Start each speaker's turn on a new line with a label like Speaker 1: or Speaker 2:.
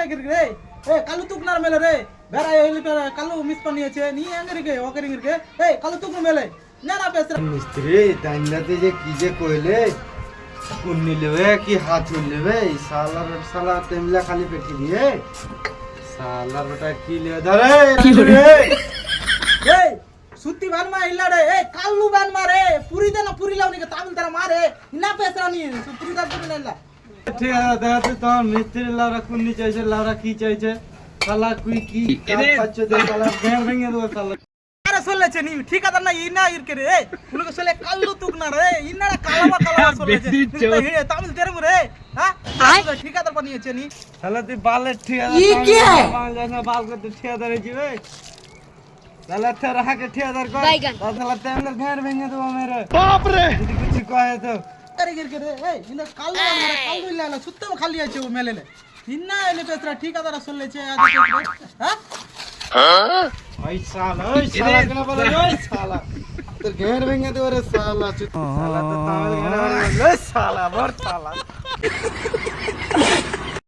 Speaker 1: রে এ কালু তুকনার মেলে রে বেড়া এলি কালু মিস পানিয়েছে নি এঙ্গরিকে ওকেরিকে এ কালু তুকু মেলে না না পেছরা
Speaker 2: মিস্ত্রি তাইনাতে যে কি যে কইলে কুন্নি লেবে কি হাত লেবে সালা তেমলা খালি পেটি দিয়ে সালা বেটা কি লে ধরে কি রে
Speaker 1: এ সুতি বান মা ইলা রে এ কালু বান মারে পুরি দে না পুরি লাউনি কে তামিল তারা মারে না পেছরা নি পুরি দা পুরি লাইলা
Speaker 2: ঠিক আছে দেখতে তো মিস্ত্রি লাউরা কুন্নি চাইছে লাউরা কি চাইছে সালা কুই কি কাজ পাচ্ছে দে সালা ভেঙে দেবো সালা
Speaker 1: আরে চলেছে নি ঠিকাদার না ইনা ইরকে রে উনকে চলে কালু তুকনা রে ইনারা কালাবা চলেছে হে তামিল তেরে রে হ্যাঁ ঠিকাদার বানিয়েছে নি
Speaker 2: সালা তুই বালের ঠিক আছে
Speaker 1: ये क्या है?
Speaker 2: বাল জানা বাল করতে ঠিকাদার হইছিবে সালা তেরা হাকে ঠিকাদার কর সালা তেমলা ঘর ভেঙে দেবো মেরে বাপ রে যদি কিছু কয় তো
Speaker 1: আরে ইরকে রে এ ইনা কালু মারে কালু ইলা সুত্তম খালি আছে ও মেলেলে ইনা এলে পেছরা ঠিকাদার চলেছে হ্যাঁ
Speaker 2: ওই সালা কেন বলে ওই সালা তোর ঘর ভেঙে দেবো রে সালা সালা তো তামিল ঘর সালা বড় সালা